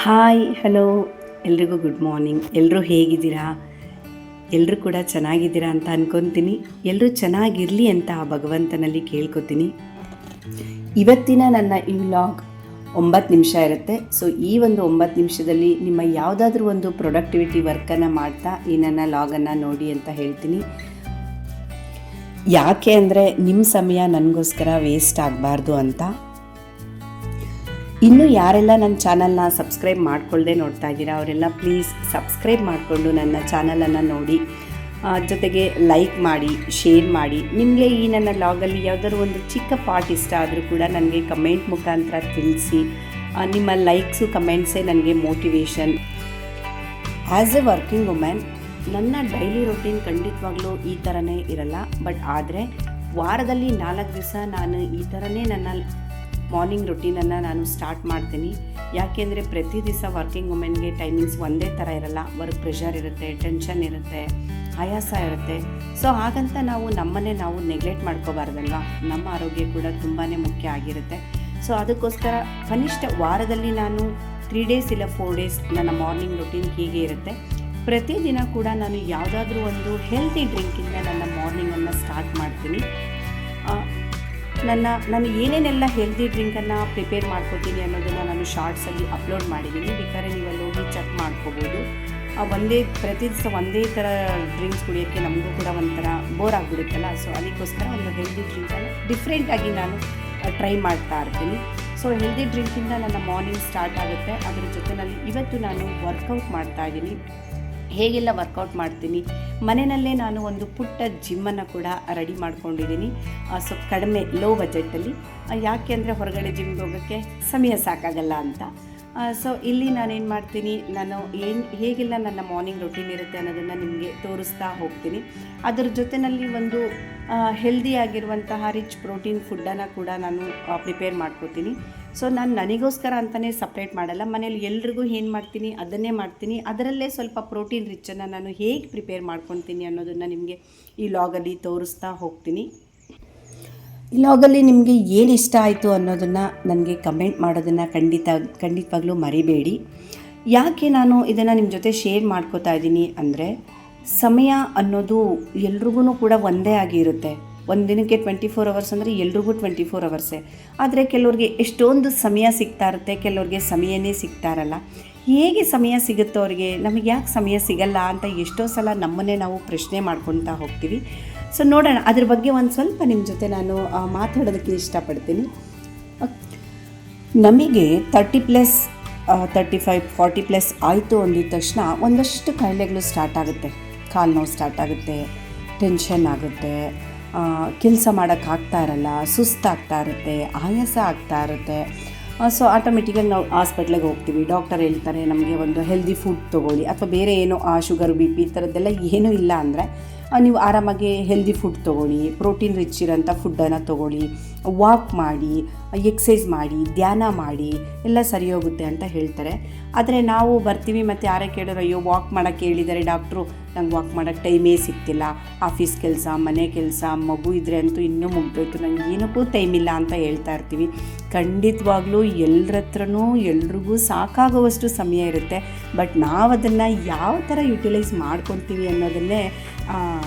Hi hello ಎಲ್ರಿಗೂ good morning. ಎಲ್ಲರೂ ಹೇಗಿದ್ದೀರಾ? ಎಲ್ಲರೂ ಕೂಡ ಚೆನ್ನಾಗಿದ್ದೀರಾ ಅಂತ ಅಂದ್ಕೊತೀನಿ. ಎಲ್ಲರೂ ಚೆನ್ನಾಗಿರಲಿ ಅಂತ ಆ ಭಗವಂತನಲ್ಲಿ ಕೇಳ್ಕೊತೀನಿ. ಇವತ್ತಿನ ನನ್ನ ಈ ವ್ಲಾಗ್ 9 ನಿಮಿಷ ಇರುತ್ತೆ. ಸೊ ಈ ಒಂದು 9 ನಿಮಿಷದಲ್ಲಿ ನಿಮ್ಮ ಯಾವುದಾದ್ರೂ ಒಂದು ಪ್ರೊಡಕ್ಟಿವಿಟಿ ವರ್ಕನ್ನು ಮಾಡ್ತಾ ಈ ನನ್ನ ಲಾಗನ್ನು ನೋಡಿ ಅಂತ ಹೇಳ್ತೀನಿ. ಯಾಕೆ ಅಂದರೆ ನಿಮ್ಮ ಸಮಯ ನನಗೋಸ್ಕರ ವೇಸ್ಟ್ ಆಗಬಾರ್ದು ಅಂತ. ಇನ್ನೂ ಯಾರೆಲ್ಲ ನನ್ನ ಚಾನಲ್ನ ಸಬ್ಸ್ಕ್ರೈಬ್ ಮಾಡ್ಕೊಳ್ಳದೆ ನೋಡ್ತಾ ಇದ್ದೀರಾ ಅವರೆಲ್ಲ ಪ್ಲೀಸ್ ಸಬ್ಸ್ಕ್ರೈಬ್ ಮಾಡಿಕೊಂಡು ನನ್ನ ಚಾನಲನ್ನು ನೋಡಿ, ಜೊತೆಗೆ ಲೈಕ್ ಮಾಡಿ, ಶೇರ್ ಮಾಡಿ. ನಿಮಗೆ ಈ ನನ್ನ ಲಾಗಲ್ಲಿ ಯಾವುದಾದ್ರು ಒಂದು ಚಿಕ್ಕ ಪಾರ್ಟ್ ಇಷ್ಟ ಆದರೂ ಕೂಡ ನನಗೆ ಕಮೆಂಟ್ ಮುಖಾಂತರ ತಿಳಿಸಿ. ನಿಮ್ಮ ಲೈಕ್ಸು ಕಮೆಂಟ್ಸೇ ನನಗೆ motivation. As A working women ನನ್ನ ಡೈಲಿ ರೊಟೀನ್ ಖಂಡಿತವಾಗ್ಲೂ ಈ ಥರನೇ ಇರಲ್ಲ. ಬಟ್ ಆದರೆ ವಾರದಲ್ಲಿ 4 ದಿವಸ ನಾನು ಈ ಥರನೇ ನನ್ನ ಮಾರ್ನಿಂಗ್ ರೊಟೀನನ್ನು ನಾನು ಸ್ಟಾರ್ಟ್ ಮಾಡ್ತೀನಿ. ಯಾಕೆಂದರೆ ಪ್ರತಿ ದಿವಸ ವರ್ಕಿಂಗ್ ವುಮೆನ್ಗೆ ಟೈಮಿಂಗ್ಸ್ ಒಂದೇ ಥರ ಇರಲ್ಲ. ವರ್ಕ್ ಪ್ರೆಷರ್ ಇರುತ್ತೆ, ಟೆನ್ಷನ್ ಇರುತ್ತೆ, ಆಯಾಸ ಇರುತ್ತೆ. ಸೊ ಹಾಗಂತ ನಮ್ಮನ್ನೇ ನಾವು ನೆಗ್ಲೆಕ್ಟ್ ಮಾಡ್ಕೋಬಾರ್ದಲ್ವ. ನಮ್ಮ ಆರೋಗ್ಯ ಕೂಡ ತುಂಬಾ ಮುಖ್ಯ ಆಗಿರುತ್ತೆ. ಸೊ ಅದಕ್ಕೋಸ್ಕರ ಕನಿಷ್ಠ ವಾರದಲ್ಲಿ ನಾನು 3 ಡೇಸ್ ಇಲ್ಲ 4 ಡೇಸ್ ನನ್ನ ಮಾರ್ನಿಂಗ್ ರೊಟೀನ್ ಹೀಗೆ ಇರುತ್ತೆ. ಪ್ರತಿದಿನ ಕೂಡ ನಾನು ಯಾವುದಾದ್ರೂ ಒಂದು ಹೆಲ್ತಿ ಡ್ರಿಂಕಿಂದ ನನ್ನ ಮಾರ್ನಿಂಗನ್ನು ಸ್ಟಾರ್ಟ್ ಮಾಡ್ತೀನಿ. ನಾನು ಏನೇನೆಲ್ಲ ಹೆಲ್ದಿ ಡ್ರಿಂಕನ್ನು ಪ್ರಿಪೇರ್ ಮಾಡ್ಕೊತೀನಿ ಅನ್ನೋದನ್ನು ನಾನು ಶಾರ್ಟ್ಸಲ್ಲಿ ಅಪ್ಲೋಡ್ ಮಾಡಿದ್ದೀನಿ. ಬೇಕಾದ್ರೆ ನೀವಲ್ಲಿ ಹೋಗಿ ಚೆಕ್ ಮಾಡ್ಕೋಬೋದು. ಪ್ರತಿ ದಿವಸ ಒಂದೇ ಥರ ಡ್ರಿಂಕ್ಸ್ ಕುಡಿಯೋಕ್ಕೆ ನಮಗೂ ಕೂಡ ಒಂಥರ ಬೋರ್ ಆಗಿಬಿಡುತ್ತಲ್ಲ. ಸೊ ಅದಕ್ಕೋಸ್ಕರ ಒಂದು ಹೆಲ್ದಿ ಡ್ರಿಂಕನ್ನು ಡಿಫ್ರೆಂಟಾಗಿ ನಾನು ಟ್ರೈ ಮಾಡ್ತಾ ಇರ್ತೀನಿ. ಸೊ ಹೆಲ್ದಿ ಡ್ರಿಂಕಿಂದ ನನ್ನ ಮಾರ್ನಿಂಗ್ ಸ್ಟಾರ್ಟ್ ಆಗುತ್ತೆ. ಅದರ ಜೊತೆಯಲ್ಲಿ ಇವತ್ತು ನಾನು ವರ್ಕೌಟ್ ಮಾಡ್ತಾ ಇದ್ದೀನಿ. ಹೇಗೆಲ್ಲ ವರ್ಕೌಟ್ ಮಾಡ್ತೀನಿ, ಮನೆಯಲ್ಲೇ ನಾನು ಒಂದು ಪುಟ್ಟ ಜಿಮ್ಮನ್ನು ಕೂಡ ರೆಡಿ ಮಾಡ್ಕೊಂಡಿದ್ದೀನಿ. ಸೊ ಕಡಿಮೆ ಲೋ ಬಜೆಟಲ್ಲಿ. ಯಾಕೆ ಅಂದರೆ ಹೊರಗಡೆ ಜಿಮ್ಗೆ ಹೋಗೋಕ್ಕೆ ಸಮಯ ಸಾಕಾಗಲ್ಲ ಅಂತ. ಸೊ ಇಲ್ಲಿ ನಾನೇನು ಮಾಡ್ತೀನಿ, ನಾನು ಹೇಗೆಲ್ಲ ನನ್ನ ಮಾರ್ನಿಂಗ್ ರೊಟೀನ್ ಇರುತ್ತೆ ಅನ್ನೋದನ್ನು ನಿಮಗೆ ತೋರಿಸ್ತಾ ಹೋಗ್ತೀನಿ. ಅದರ ಜೊತೆಯಲ್ಲಿ ಒಂದು ಹೆಲ್ದಿ ಆಗಿರುವಂತಹ ರಿಚ್ ಪ್ರೋಟೀನ್ ಫುಡ್ಡನ್ನು ಕೂಡ ನಾನು ಪ್ರಿಪೇರ್ ಮಾಡ್ಕೋತೀನಿ. ಸೊ ನಾನು ನನಗೋಸ್ಕರ ಅಂತಲೇ ಸಪ್ರೇಟ್ ಮಾಡಲ್ಲ. ಮನೇಲಿ ಎಲ್ರಿಗೂ ಏನು ಮಾಡ್ತೀನಿ ಅದನ್ನೇ ಮಾಡ್ತೀನಿ. ಅದರಲ್ಲೇ ಸ್ವಲ್ಪ ಪ್ರೋಟೀನ್ ರಿಚ್ಚನ್ನು ನಾನು ಹೇಗೆ ಪ್ರಿಪೇರ್ ಮಾಡ್ಕೊತೀನಿ ಅನ್ನೋದನ್ನು ನಿಮಗೆ ಈ ಲಾಗಲ್ಲಿ ತೋರಿಸ್ತಾ ಹೋಗ್ತೀನಿ. ಈ ಲಾಗಲ್ಲಿ ನಿಮಗೆ ಏನು ಇಷ್ಟ ಆಯಿತು ಅನ್ನೋದನ್ನು ನನಗೆ ಕಮೆಂಟ್ ಮಾಡೋದನ್ನು ಖಂಡಿತವಾಗ್ಲೂ ಮರಿಬೇಡಿ. ಯಾಕೆ ನಾನು ಇದನ್ನು ನಿಮ್ಮ ಜೊತೆ ಶೇರ್ ಮಾಡ್ಕೋತಾ ಇದ್ದೀನಿ ಅಂದರೆ, ಸಮಯ ಅನ್ನೋದು ಎಲ್ರಿಗೂ ಕೂಡ ಒಂದೇ ಆಗಿರುತ್ತೆ. ಒಂದು ದಿನಕ್ಕೆ 24 ಅವರ್ಸ್ ಅಂದರೆ ಎಲ್ರಿಗೂ 24 ಅವರ್ಸೇ. ಆದರೆ ಕೆಲವ್ರಿಗೆ ಎಷ್ಟೊಂದು ಸಮಯ ಸಿಗ್ತಾ ಇರುತ್ತೆ, ಕೆಲವ್ರಿಗೆ ಸಮಯನೇ ಸಿಗ್ತಾ ಇರಲ್ಲ. ಹೇಗೆ ಸಮಯ ಸಿಗುತ್ತೋ ಅವ್ರಿಗೆ, ನಮಗೆ ಯಾಕೆ ಸಮಯ ಸಿಗಲ್ಲ ಅಂತ ಎಷ್ಟೋ ಸಲ ನಮ್ಮನ್ನೇ ನಾವು ಪ್ರಶ್ನೆ ಮಾಡ್ಕೊತಾ ಹೋಗ್ತೀವಿ. ಸೊ ನೋಡೋಣ, ಅದ್ರ ಬಗ್ಗೆ ಒಂದು ಸ್ವಲ್ಪ ನಿಮ್ಮ ಜೊತೆ ನಾನು ಮಾತಾಡೋದಕ್ಕೆ ಇಷ್ಟಪಡ್ತೀನಿ. ನಮಗೆ 30+, 35, 40+ ಆಯಿತು ಅಂದಿದ ತಕ್ಷಣ ಒಂದಷ್ಟು ಕಾಯಿಲೆಗಳು ಸ್ಟಾರ್ಟ್ ಆಗುತ್ತೆ. ಕಾಲು ನೋವು ಸ್ಟಾರ್ಟ್ ಆಗುತ್ತೆ, ಟೆನ್ಷನ್ ಆಗುತ್ತೆ, ಕೆಲಸ ಮಾಡೋಕ್ಕಾಗ್ತಾ ಇರಲ್ಲ, ಸುಸ್ತಾಗ್ತಾ ಇರುತ್ತೆ, ಆಯಾಸ ಆಗ್ತಾ ಇರುತ್ತೆ. ಸೊ ಆಟೋಮೆಟಿಕಾಗಿ ನಾವು ಹಾಸ್ಪಿಟ್ಲಿಗೆ ಹೋಗ್ತೀವಿ. ಡಾಕ್ಟರ್ ಹೇಳ್ತಾರೆ ನಮಗೆ ಒಂದು ಹೆಲ್ದಿ ಫುಡ್ ತೊಗೊಳ್ಳಿ, ಅಥವಾ ಬೇರೆ ಏನೋ ಶುಗರ್ ಬಿ ಪಿ ಈ ಥರದ್ದೆಲ್ಲ ಏನೂ ಇಲ್ಲ ಅಂದರೆ ನೀವು ಆರಾಮಾಗಿ ಹೆಲ್ದಿ ಫುಡ್ ತೊಗೊಳ್ಳಿ, ಪ್ರೋಟೀನ್ ರಿಚ್ ಇರೋಂಥ ಫುಡ್ಡನ್ನು ತೊಗೊಳ್ಳಿ, ವಾಕ್ ಮಾಡಿ, ಎಕ್ಸಸೈಸ್ ಮಾಡಿ, ಧ್ಯಾನ ಮಾಡಿ, ಎಲ್ಲ ಸರಿ ಹೋಗುತ್ತೆ ಅಂತ ಹೇಳ್ತಾರೆ. ಆದರೆ ನಾವು ಬರ್ತೀವಿ ಮತ್ತು ಯಾರೇ ಕೇಳೋರು, ಅಯ್ಯೋ ವಾಕ್ ಮಾಡೋಕ್ಕೆ ಹೇಳಿದ್ದಾರೆ ಡಾಕ್ಟ್ರು, ನಂಗೆ ವಾಕ್ ಮಾಡೋಕ್ಕೆ ಟೈಮೇ ಸಿಗ್ತಿಲ್ಲ, ಆಫೀಸ್ ಕೆಲಸ, ಮನೆ ಕೆಲಸ, ಮಗು ಇದ್ದರೆ ಅಂತೂ ಇನ್ನೂ ಮುಗ್ದೋಯ್ತು, ನಂಗೆ ಏನಕ್ಕೂ ಟೈಮ್ ಇಲ್ಲ ಅಂತ ಹೇಳ್ತಾ ಇರ್ತೀವಿ. ಖಂಡಿತವಾಗ್ಲೂ ಎಲ್ಲರ ಹತ್ರನೂ ಎಲ್ರಿಗೂ ಸಾಕಾಗುವಷ್ಟು ಸಮಯ ಇರುತ್ತೆ. ಬಟ್ ನಾವು ಅದನ್ನು ಯಾವ ಥರ ಯುಟಿಲೈಸ್ ಮಾಡ್ಕೊತೀವಿ ಅನ್ನೋದನ್ನೇ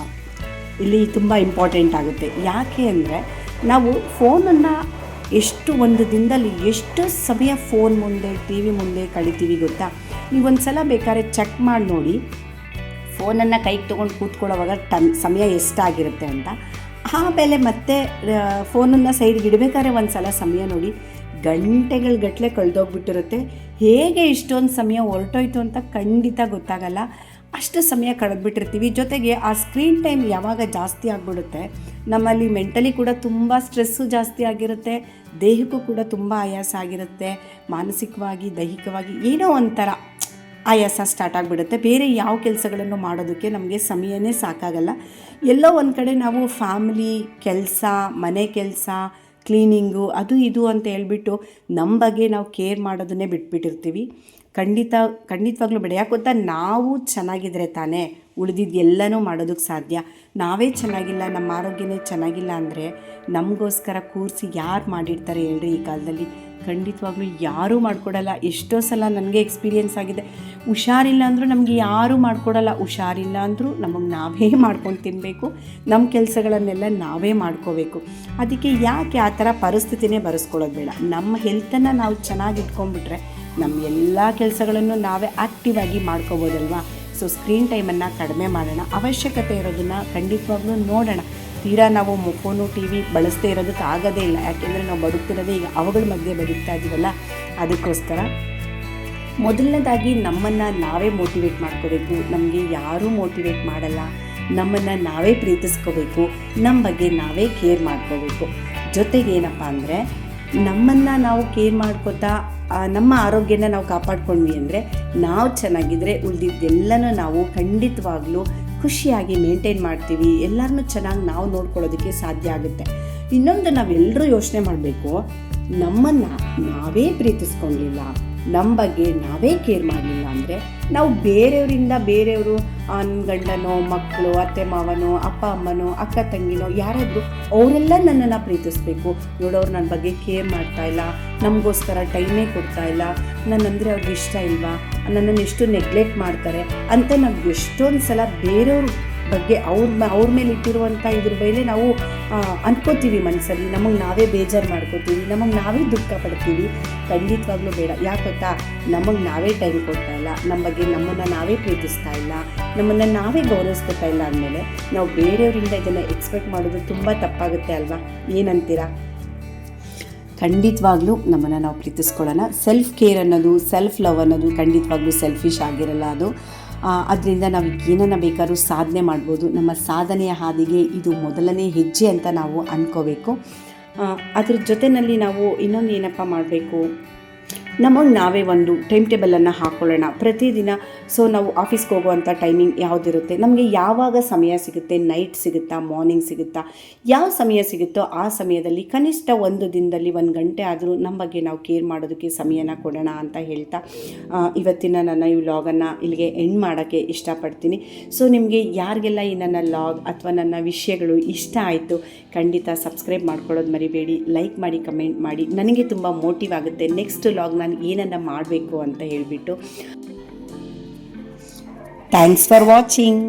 ಇಲ್ಲಿ ತುಂಬ ಇಂಪಾರ್ಟೆಂಟ್ ಆಗುತ್ತೆ. ಯಾಕೆ ಅಂದರೆ ನಾವು ಫೋನನ್ನು ಒಂದು ದಿನದಲ್ಲಿ ಎಷ್ಟು ಸಮಯ ಫೋನ್ ಮುಂದೆ, ಟಿ ವಿ ಮುಂದೆ ಕಳಿತೀವಿ ಗೊತ್ತಾ? ನೀವೊಂದು ಸಲ ಬೇಕಾದ್ರೆ ಚೆಕ್ ಮಾಡಿ ನೋಡಿ, ಫೋನನ್ನು ಕೈಗೆ ತೊಗೊಂಡು ಕೂತ್ಕೊಳ್ಳೋವಾಗ ಸಮಯ ಎಷ್ಟಾಗಿರುತ್ತೆ ಅಂತ. ಆಮೇಲೆ ಮತ್ತೆ ಫೋನನ್ನು ಸೈಡ್ಗೆ ಇಡಬೇಕಾದ್ರೆ ಒಂದು ಸಲ ಸಮಯ ನೋಡಿ, ಗಂಟೆಗಟ್ಟಲೆ ಕಳೆದೋಗ್ಬಿಟ್ಟಿರುತ್ತೆ. ಹೇಗೆ ಇಷ್ಟೊಂದು ಸಮಯ ಹೊರಟೋಯ್ತು ಅಂತ ಖಂಡಿತ ಗೊತ್ತಾಗಲ್ಲ. ಅಷ್ಟು ಸಮಯ ಕಳೆದ್ಬಿಟ್ಟಿರ್ತೀವಿ. ಜೊತೆಗೆ ಆ ಸ್ಕ್ರೀನ್ ಟೈಮ್ ಯಾವಾಗ ಜಾಸ್ತಿ ಆಗಿಬಿಡುತ್ತೆ, ನಮ್ಮಲ್ಲಿ ಮೆಂಟಲಿ ಕೂಡ ತುಂಬ ಸ್ಟ್ರೆಸ್ಸು ಜಾಸ್ತಿ ಆಗಿರುತ್ತೆ, ದೇಹಕ್ಕೂ ಕೂಡ ತುಂಬ ಆಯಾಸ ಆಗಿರುತ್ತೆ, ಮಾನಸಿಕವಾಗಿ ದೈಹಿಕವಾಗಿ ಏನೋ ಒಂಥರ ಆಯಾಸ ಸ್ಟಾರ್ಟ್ ಆಗಿಬಿಡುತ್ತೆ. ಬೇರೆ ಯಾವ ಕೆಲಸಗಳನ್ನು ಮಾಡೋದಕ್ಕೆ ನಮಗೆ ಸಮಯನೇ ಸಾಕಾಗಲ್ಲ. ಎಲ್ಲೋ ಒಂದು ಕಡೆ ನಾವು ಫ್ಯಾಮಿಲಿ ಕೆಲಸ, ಮನೆ ಕೆಲಸ, ಕ್ಲೀನಿಂಗು, ಅದು ಇದು ಅಂತ ಹೇಳ್ಬಿಟ್ಟು ನಮ್ಮ ಬಗ್ಗೆ ನಾವು ಕೇರ್ ಮಾಡೋದನ್ನೇ ಬಿಟ್ಬಿಟ್ಟಿರ್ತೀವಿ. ಖಂಡಿತವಾಗ್ಲೂ ಬೇಡ. ಯಾಕೆ ಗೊತ್ತಾ, ನಾವು ಚೆನ್ನಾಗಿದ್ರೆ ತಾನೇ ಉಳಿದಿದ್ದು ಎಲ್ಲನೂ ಮಾಡೋದಕ್ಕೆ ಸಾಧ್ಯ. ನಾವೇ ಚೆನ್ನಾಗಿಲ್ಲ, ನಮ್ಮ ಆರೋಗ್ಯನೇ ಚೆನ್ನಾಗಿಲ್ಲ ಅಂದರೆ ನಮಗೋಸ್ಕರ ಕೂರಿಸಿ ಯಾರು ಮಾಡಿರ್ತಾರೆ ಹೇಳ್ರಿ ಈ ಕಾಲದಲ್ಲಿ? ಖಂಡಿತವಾಗ್ಲೂ ಯಾರೂ ಮಾಡಿಕೊಡಲ್ಲ. ಎಷ್ಟೋ ಸಲ ನನಗೆ ಎಕ್ಸ್ಪೀರಿಯೆನ್ಸ್ ಆಗಿದೆ. ಹುಷಾರಿಲ್ಲ ಅಂದರೂ ನಮಗೆ ಯಾರೂ ಮಾಡಿಕೊಡಲ್ಲ. ಹುಷಾರಿಲ್ಲ ಅಂದರೂ ನಮಗೆ ನಾವೇ ಮಾಡ್ಕೊಂಡು ತಿನ್ನಬೇಕು. ನಮ್ಮ ಕೆಲಸಗಳನ್ನೆಲ್ಲ ನಾವೇ ಮಾಡ್ಕೋಬೇಕು. ಅದಕ್ಕೆ ಯಾಕೆ ಆ ಥರ ಪರಿಸ್ಥಿತಿನೇ ಬರೆಸ್ಕೊಳ್ಳೋದು ಬೇಡ. ನಮ್ಮ ಹೆಲ್ತನ್ನು ನಾವು ಚೆನ್ನಾಗಿ ಇಟ್ಕೊಂಡ್ಬಿಟ್ರೆ ನಮ್ಮ ಎಲ್ಲ ಕೆಲಸಗಳನ್ನು ನಾವೇ ಆ್ಯಕ್ಟಿವ್ ಆಗಿ ಮಾಡ್ಕೋಬೋದಲ್ವಾ. ಸೊ ಸ್ಕ್ರೀನ್ ಟೈಮನ್ನು ಕಡಿಮೆ ಮಾಡೋಣ. ಅವಶ್ಯಕತೆ ಇರೋದನ್ನು ಖಂಡಿತವಾಗ್ಲೂ ನೋಡೋಣ. ತೀರಾ ನಾವು ಫೋನು ಟಿ ವಿ ಬಳಸದೇ ಇರೋದಕ್ಕೆ ಆಗೋದೇ ಇಲ್ಲ. ಯಾಕೆಂದರೆ ನಾವು ಬದುಕ್ತಿರೋದೇ ಈಗ ಅವುಗಳ ಮಧ್ಯೆ ಬದುಕ್ತಾ ಇದ್ದೀವಲ್ಲ. ಅದಕ್ಕೋಸ್ಕರ ಮೊದಲನೇದಾಗಿ ನಮ್ಮನ್ನು ನಾವೇ ಮೋಟಿವೇಟ್ ಮಾಡ್ಕೋಬೇಕು. ನಮಗೆ ಯಾರೂ ಮೋಟಿವೇಟ್ ಮಾಡಲ್ಲ. ನಮ್ಮನ್ನು ನಾವೇ ಪ್ರೀತಿಸ್ಕೋಬೇಕು. ನಮ್ಮ ಬಗ್ಗೆ ನಾವೇ ಕೇರ್ ಮಾಡ್ಕೋಬೇಕು. ಜೊತೆಗೆ ಏನಪ್ಪ ಅಂದರೆ ನಮ್ಮನ್ನು ನಾವು ಕೇರ್ ಮಾಡ್ಕೋತಾ ನಮ್ಮ ಆರೋಗ್ಯನ ನಾವು ಕಾಪಾಡ್ಕೊಂಡ್ವಿ ಅಂದರೆ ನಾವು ಚೆನ್ನಾಗಿದ್ದರೆ ಉಳಿದಿದ್ದೆಲ್ಲನೂ ನಾವು ಖಂಡಿತವಾಗ್ಲೂ ಖುಷಿಯಾಗಿ ಮೇಂಟೈನ್ ಮಾಡ್ತೀವಿ. ಎಲ್ಲರನ್ನೂ ಚೆನ್ನಾಗಿ ನಾವು ನೋಡ್ಕೊಳ್ಳೋದಕ್ಕೆ ಸಾಧ್ಯ ಆಗುತ್ತೆ. ಇನ್ನೊಂದು ನಾವೆಲ್ಲರೂ ಯೋಚನೆ ಮಾಡಬೇಕು, ನಮ್ಮನ್ನು ನಾವೇ ಪ್ರೀತಿಸ್ಕೊಳ್ಳಿಲ್ಲ, ನಮ್ಮ ಬಗ್ಗೆ ನಾವೇ ಕೇರ್ ಮಾಡಲಿಲ್ಲ ಅಂದರೆ ನಾವು ಬೇರೆಯವರು ನನ್ನ ಗಂಡನೋ, ಮಕ್ಕಳು, ಅತ್ತೆ ಮಾವನೋ, ಅಪ್ಪ ಅಮ್ಮನೋ, ಅಕ್ಕ ತಂಗಿನೋ ಯಾರಾದರೂ ಅವರೆಲ್ಲ ನನ್ನನ್ನು ಪ್ರೀತಿಸಬೇಕು. ನೋಡೋರು ನನ್ನ ಬಗ್ಗೆ ಕೇರ್ ಮಾಡ್ತಾ ಇಲ್ಲ, ನಮಗೋಸ್ಕರ ಟೈಮೇ ಕೊಡ್ತಾ ಇಲ್ಲ, ನನ್ನಂದರೆ ಅವ್ರಿಗೆ ಇಷ್ಟ ಇಲ್ವಾ, ನನ್ನನ್ನು ಎಷ್ಟು ನೆಗ್ಲೆಕ್ಟ್ ಮಾಡ್ತಾರೆ ಅಂತ ನಾವು ಎಷ್ಟೊಂದು ಸಲ ಬೇರೆಯವ್ರ ಬಗ್ಗೆ ಅವ್ರ ಮೇಲೆ ಇಟ್ಟಿರುವಂಥ ಇದ್ರ ಮೇಲೆ ನಾವು ಅನ್ಕೋತೀವಿ ಮನಸ್ಸಲ್ಲಿ. ನಮಗೆ ನಾವೇ ಬೇಜಾರು ಮಾಡ್ಕೋತೀವಿ, ನಮಗೆ ನಾವೇ ದುಃಖ ಪಡ್ತೀವಿ. ಖಂಡಿತವಾಗ್ಲೂ ಬೇಡ. ಯಾಕೆ ಗೊತ್ತಾ, ನಮಗೆ ನಾವೇ ಟೈಮ್ ಕೊಡ್ತಾ ಇಲ್ಲ, ನಮ್ಮ ಬಗ್ಗೆ ನಮ್ಮನ್ನು ನಾವೇ ಪ್ರೀತಿಸ್ತಾ ಇಲ್ಲ, ನಮ್ಮನ್ನು ನಾವೇ ಗೌರವಿಸ್ಕೊತಾ ಇಲ್ಲ ಅಂದಮೇಲೆ ನಾವು ಬೇರೆಯವರಿಂದ ಇದನ್ನು ಎಕ್ಸ್ಪೆಕ್ಟ್ ಮಾಡೋದು ತುಂಬ ತಪ್ಪಾಗುತ್ತೆ ಅಲ್ವಾ. ಏನಂತೀರಾ? ಖಂಡಿತವಾಗ್ಲೂ ನಮ್ಮನ್ನು ನಾವು ಪ್ರೀತಿಸ್ಕೊಳ್ಳೋಣ. ಸೆಲ್ಫ್ ಕೇರ್ ಅನ್ನೋದು, ಸೆಲ್ಫ್ ಲವ್ ಅನ್ನೋದು ಖಂಡಿತವಾಗ್ಲೂ ಸೆಲ್ಫಿಶ್ ಆಗಿರಲ್ಲ. ಅದರಿಂದ ನಾವು ಏನನ್ನ ಬೇಕಾದ್ರೂ ಸಾಧನೆ ಮಾಡ್ಬೋದು. ನಮ್ಮ ಸಾಧನೆಯ ಹಾದಿಗೆ ಇದು ಮೊದಲನೇ ಹೆಜ್ಜೆ ಅಂತ ನಾವು ಅಂದ್ಕೋಬೇಕು. ಅದ್ರ ಜೊತೆಯಲ್ಲಿ ನಾವು ಇನ್ನೊಂದು ಏನಪ್ಪ ಮಾಡಬೇಕು, ನಮಗೆ ನಾವೇ ಒಂದು ಟೈಮ್ ಟೇಬಲನ್ನು ಹಾಕ್ಕೊಳ್ಳೋಣ ಪ್ರತಿದಿನ. ಸೊ ನಾವು ಆಫೀಸ್ಗೆ ಹೋಗುವಂಥ ಟೈಮಿಂಗ್ ಯಾವುದಿರುತ್ತೆ, ನಮಗೆ ಯಾವಾಗ ಸಮಯ ಸಿಗುತ್ತೆ, ನೈಟ್ ಸಿಗುತ್ತಾ, ಮಾರ್ನಿಂಗ್ ಸಿಗುತ್ತಾ, ಯಾವ ಸಮಯ ಸಿಗುತ್ತೋ ಆ ಸಮಯದಲ್ಲಿ ಕನಿಷ್ಠ ಒಂದು ದಿನದಲ್ಲಿ 1 ಗಂಟೆ ಆದರೂ ನಮ್ಮ ಬಗ್ಗೆ ನಾವು ಕೇರ್ ಮಾಡೋದಕ್ಕೆ ಸಮಯನ ಕೊಡೋಣ ಅಂತ ಹೇಳ್ತಾ ಇವತ್ತಿನ ನನ್ನ ಈ ವ್ಲಾಗನ್ನು ಇಲ್ಲಿಗೆ ಎಂಡ್ ಮಾಡೋಕ್ಕೆ ಇಷ್ಟಪಡ್ತೀನಿ. ಸೊ ನಿಮಗೆ ಯಾರಿಗೆಲ್ಲ ಈ ನನ್ನ ವ್ಲಾಗ್ ಅಥವಾ ನನ್ನ ವಿಷಯಗಳು ಇಷ್ಟ ಆಯಿತು ಖಂಡಿತ ಸಬ್ಸ್ಕ್ರೈಬ್ ಮಾಡ್ಕೊಳ್ಳೋದು ಮರಿಬೇಡಿ. ಲೈಕ್ ಮಾಡಿ, ಕಮೆಂಟ್ ಮಾಡಿ. ನನಗೆ ತುಂಬ ಮೋಟಿವ್ ಆಗುತ್ತೆ ನೆಕ್ಸ್ಟ್ ವ್ಲಾಗ್ ನಾನು ಏನನ್ನ ಮಾಡಬೇಕು ಅಂತ ಹೇಳಿಬಿಟ್ಟು. Thanks for watching.